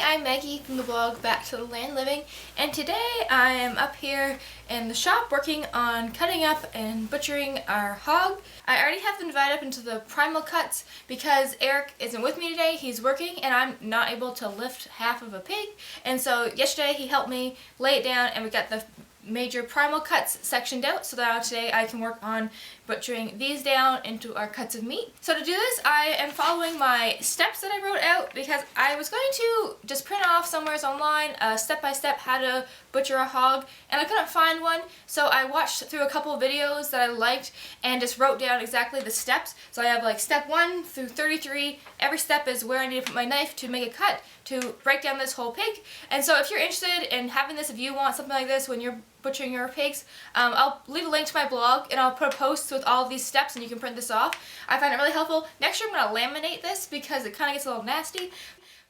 I'm Maggie from the blog Back to the Land Living, and today I am up here in the shop working on cutting up and butchering our hog. I already have them divided up into the primal cuts because Eric isn't with me today. He's working and I'm not able to lift half of a pig, and so yesterday he helped me lay it down and we got the major primal cuts sectioned out, so that today I can work on butchering these down into our cuts of meat. So to do this, I am following my steps that I wrote out because I was going to just print off somewhere online step-by-step how to butcher a hog, and I couldn't find one, so I watched through a couple of videos that I liked and just wrote down exactly the steps. So I have like step 1 through 33. Every step is where I need to put my knife to make a cut to break down this whole pig. And so if you're interested in having this, if you want something like this when you're butchering your pigs, I'll leave a link to my blog and I'll put a post with all of these steps and you can print this off. I find it really helpful. Next year I'm going to laminate this because it kind of gets a little nasty,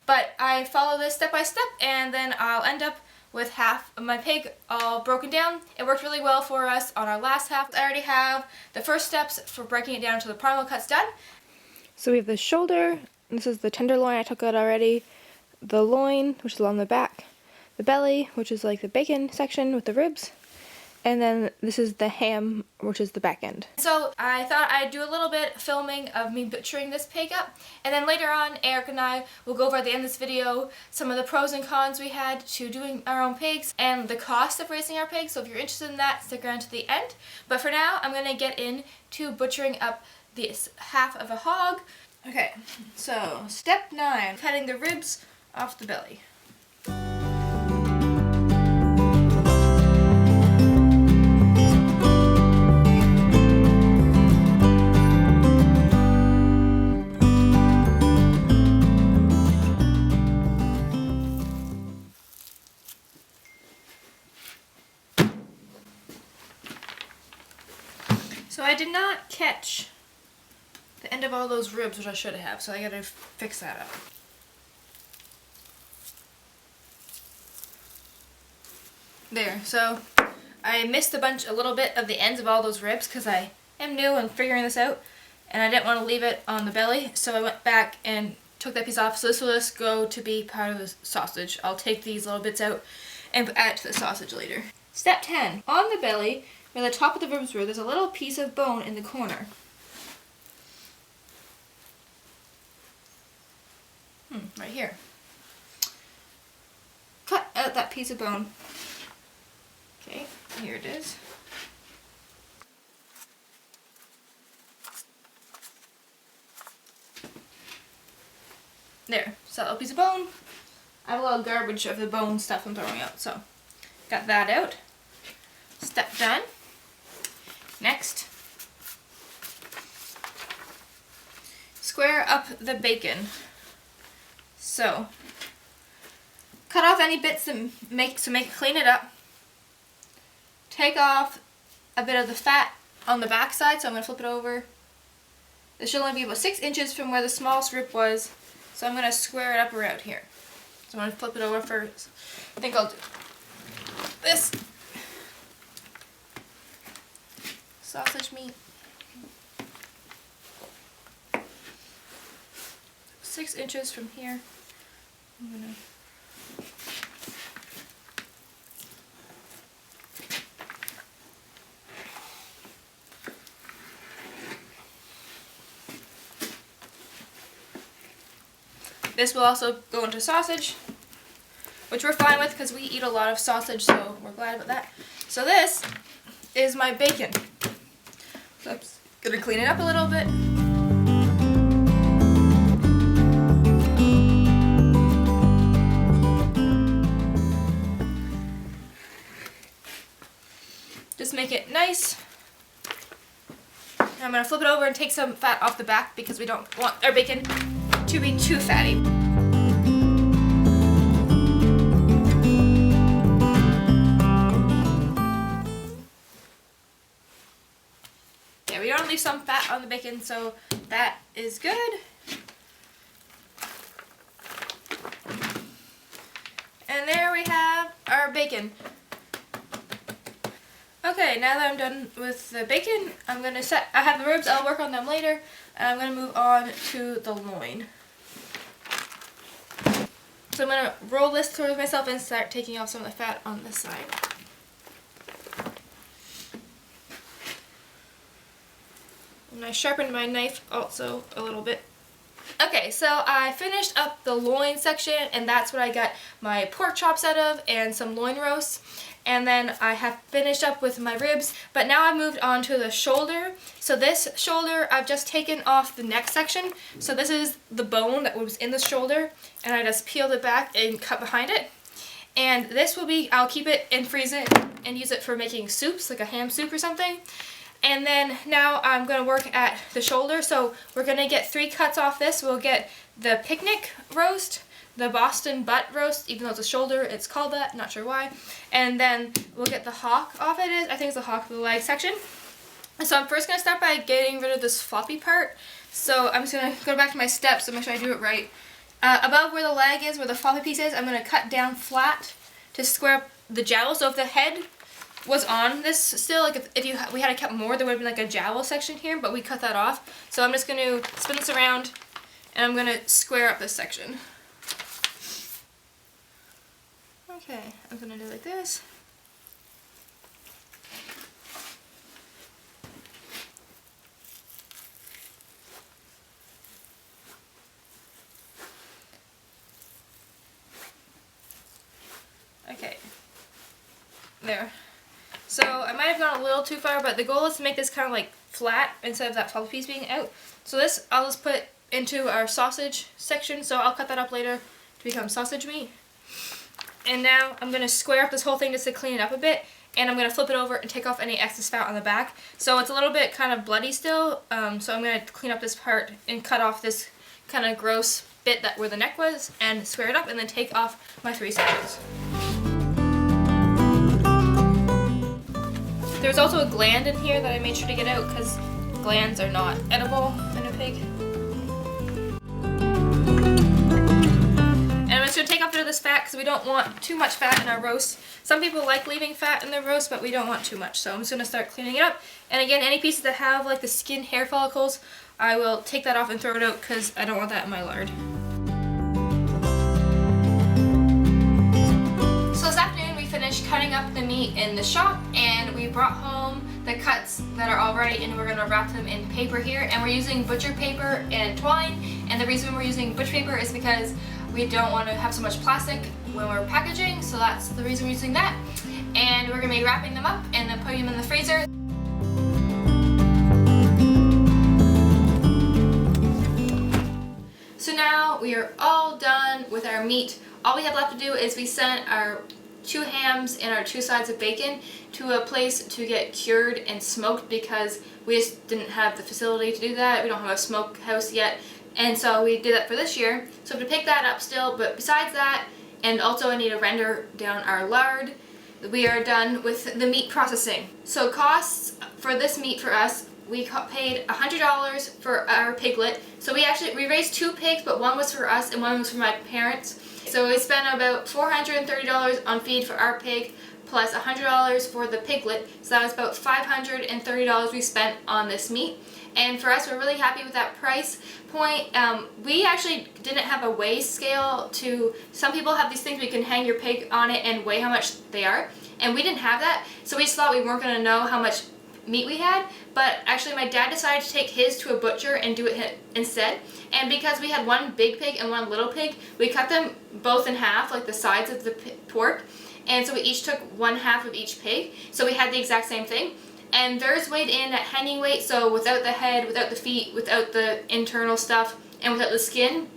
but I follow this step by step and then I'll end up with half of my pig all broken down. It worked really well for us on our last half. I already have the first steps for breaking it down to the primal cuts done. So we have the shoulder, this is the tenderloin, I took out already, the loin, which is along the back, the belly, which is like the bacon section with the ribs, and then this is the ham, which is the back end. So I thought I'd do a little bit filming of me butchering this pig up, and then later on Eric and I will go over at the end of this video some of the pros and cons we had to doing our own pigs and the cost of raising our pigs. So if you're interested in that, stick around to the end. But for now, I'm going to get into butchering up this half of a hog. Okay, so step 9, cutting the ribs off the belly. So I did not catch the end of all those ribs, which I should have, so I gotta fix that up. There, so I missed a little bit of the ends of all those ribs because I am new and figuring this out, and I didn't want to leave it on the belly, so I went back and took that piece off. So this will just go to be part of the sausage. I'll take these little bits out and add it to the sausage later. Step 10. On the belly, where the top of the ribs were, there's a little piece of bone in the corner. Right here. Cut out that piece of bone. Okay, here it is. There, so a piece of bone. I have a little garbage of the bone stuff I'm throwing out, so got that out. Step done. Next, square up the bacon. So, cut off any bits that clean it up. Take off a bit of the fat on the back side, so I'm going to flip it over. This should only be about 6 inches from where the smallest rib was, so I'm going to square it up around here. So I'm going to flip it over first. I think I'll do this. Sausage meat. 6 inches from here. I'm gonna this will also go into sausage, which we're fine with because we eat a lot of sausage, so we're glad about that. So this is my bacon. So I'm just gonna clean it up a little bit. Just make it nice. I'm going to flip it over and take some fat off the back because we don't want our bacon to be too fatty. Yeah, we want to leave some fat on the bacon, so that is good. And there we have our bacon. Okay, now that I'm done with the bacon, I'm going to I have the ribs, I'll work on them later, and I'm going to move on to the loin. So I'm going to roll this towards myself and start taking off some of the fat on this side. And I sharpened my knife also a little bit. Okay, so I finished up the loin section, and that's what I got my pork chops out of and some loin roasts. And then I have finished up with my ribs, but now I've moved on to the shoulder. So this shoulder, I've just taken off the neck section. So this is the bone that was in the shoulder, and I just peeled it back and cut behind it. And this will be, I'll keep it and freeze it and use it for making soups, like a ham soup or something. And then now I'm going to work at the shoulder. So we're going to get 3 cuts off this. We'll get the picnic roast, the Boston butt roast, even though it's a shoulder, it's called that, not sure why. And then we'll get the hock off it. I think it's the hock of the leg section. So I'm first going to start by getting rid of this floppy part. So I'm just going to go back to my steps to make sure I do it right. Above where the leg is, where the floppy piece is, I'm going to cut down flat to square up the jowl. So if the head was on this still, like if we had kept more, there would have been like a jowl section here, but we cut that off. So I'm just going to spin this around, and I'm going to square up this section. Okay, I'm going to do it like this. Okay, there. So I might have gone a little too far, but the goal is to make this kind of like flat instead of that floppy piece being out. So this I'll just put into our sausage section, so I'll cut that up later to become sausage meat. And now I'm going to square up this whole thing just to clean it up a bit, and I'm going to flip it over and take off any excess fat on the back. So it's a little bit kind of bloody still, so I'm going to clean up this part and cut off this kind of gross bit that where the neck was and square it up, and then take off my 3 sections. There's also a gland in here that I made sure to get out because glands are not edible in a pig. And I'm just going to take off a bit of this fat because we don't want too much fat in our roast. Some people like leaving fat in their roast, but we don't want too much. So I'm just going to start cleaning it up. And again, any pieces that have like the skin hair follicles, I will take that off and throw it out because I don't want that in my lard. So this afternoon we finished cutting up the meat in the shop, and we brought home the cuts that are all ready, and we're going to wrap them in paper here. And we're using butcher paper and twine, and the reason we're using butcher paper is because we don't want to have so much plastic when we're packaging, so that's the reason we're using that. And we're going to be wrapping them up and then putting them in the freezer. So now we are all done with our meat. All we have left to do is we sent our 2 hams and our 2 sides of bacon to a place to get cured and smoked because we just didn't have the facility to do that. We don't have a smokehouse yet, and so we did that for this year. So I have to pick that up still, but besides that, and also I need to render down our lard, we are done with the meat processing. So costs for this meat for us, we paid $100 for our piglet. So we raised 2 pigs, but one was for us and one was for my parents. So we spent about $430 on feed for our pig, plus $100 for the piglet. So that was about $530 we spent on this meat. And for us, we're really happy with that price point. We actually didn't have a weigh scale to, some people have these things where you can hang your pig on it and weigh how much they are. And we didn't have that, so we just thought we weren't going to know how much meat we had. But actually my dad decided to take his to a butcher and do it instead. And because we had 1 big pig and 1 little pig, we cut them both in half, like the sides of the pork. And so we each took 1/2 of each pig. So we had the exact same thing. And theirs weighed in at hanging weight, so without the head, without the feet, without the internal stuff, and without the skin,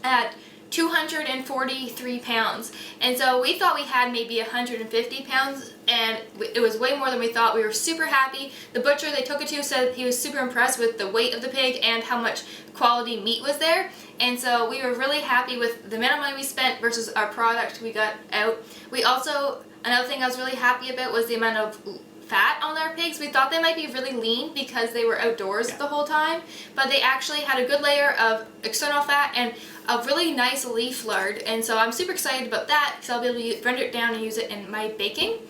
at 243 pounds. And so we thought we had maybe 150 pounds, and it was way more than we thought. We were super happy. The butcher they took it to said he was super impressed with the weight of the pig and how much quality meat was there. And so we were really happy with the amount of money we spent versus our product we got out. We also, another thing I was really happy about was the amount of fat on our pigs. We thought they might be really lean because they were outdoors the whole time, but they actually had a good layer of external fat and a really nice leaf lard, and so I'm super excited about that because I'll be able to render it down and use it in my baking.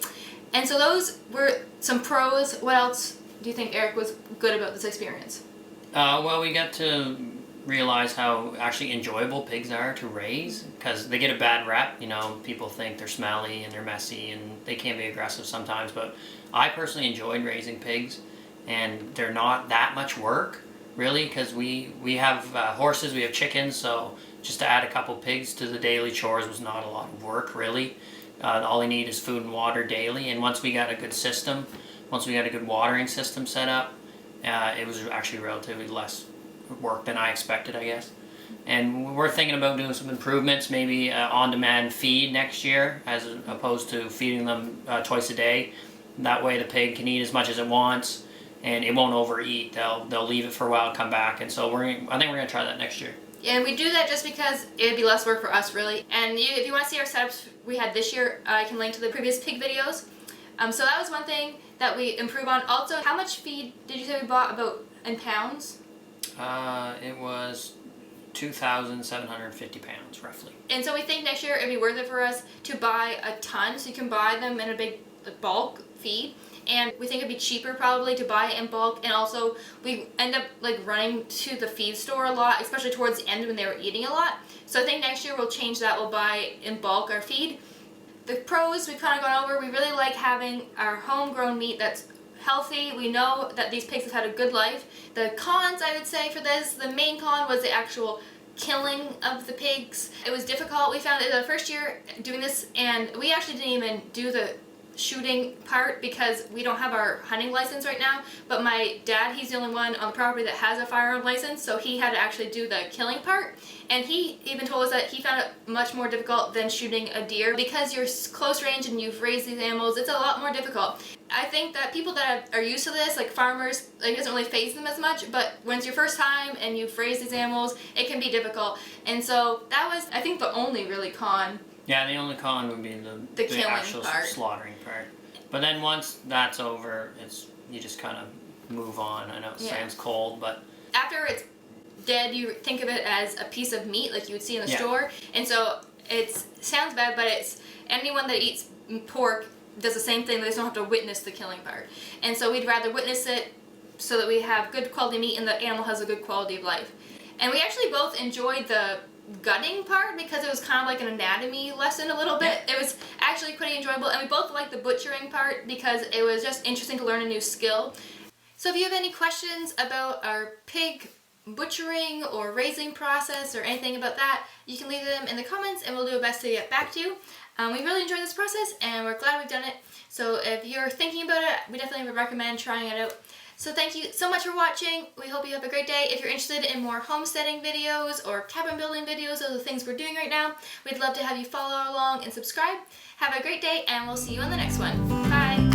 And so those were some pros. What else do you think, Eric, was good about this experience? Well, we got to realize how actually enjoyable pigs are to raise, because they get a bad rep. You know, people think they're smelly and they're messy and they can be aggressive sometimes, but I personally enjoyed raising pigs, and they're not that much work really, because we have horses, we have chickens, so just to add a couple pigs to the daily chores was not a lot of work really. All they need is food and water daily, and once we got a good system, once we got a good watering system set up, it was actually relatively less work than I expected, I guess. And we're thinking about doing some improvements, maybe on-demand feed next year as opposed to feeding them twice a day. That way the pig can eat as much as it wants and it won't overeat. They'll leave it for a while, come back, and so I think we're going to try that next year. Yeah, and we do that just because it would be less work for us, really. And if you want to see our setups we had this year, I can link to the previous pig videos. So that was one thing that we improve on. Also, how much feed did you say we bought about in pounds? It was 2,750 pounds, roughly. And so we think next year it'd be worth it for us to buy a ton, so you can buy them in a big bulk feed. And we think it'd be cheaper probably to buy it in bulk, and also we end up like running to the feed store a lot, especially towards the end when they were eating a lot. So I think next year we'll change that. We'll buy in bulk our feed. The pros we've kind of gone over. We really like having our homegrown meat that's healthy. We know that these pigs have had a good life. The cons, I would say, for this, the main con was the actual killing of the pigs. It was difficult. We found it the first year doing this, and we actually didn't even do the shooting part because we don't have our hunting license right now, but my dad, he's the only one on the property that has a firearm license, so he had to actually do the killing part, and he even told us that he found it much more difficult than shooting a deer because you're close range and you've raised these animals. It's a lot more difficult. I think that people that are used to this, like farmers, it doesn't really faze them as much, but when it's your first time and you've raised these animals, it can be difficult. And so that was, I think, the only really con. Yeah, the only con would be the actual part. Slaughtering part. But then once that's over, you just kind of move on. I know it sounds cold, but after it's dead, you think of it as a piece of meat like you would see in the store. And so it sounds bad, but it's anyone that eats pork does the same thing. They just don't have to witness the killing part. And so we'd rather witness it so that we have good quality meat and the animal has a good quality of life. And we actually both enjoyed the gutting part because it was kind of like an anatomy lesson a little bit. It was actually pretty enjoyable, and we both liked the butchering part because it was just interesting to learn a new skill. So if you have any questions about our pig butchering or raising process or anything about that, you can leave them in the comments and we'll do our best to get back to you. We really enjoyed this process and we're glad we've done it. So if you're thinking about it, we definitely would recommend trying it out. So thank you so much for watching. We hope you have a great day. If you're interested in more homesteading videos or cabin building videos of the things we're doing right now, we'd love to have you follow along and subscribe. Have a great day, and we'll see you on the next one. Bye!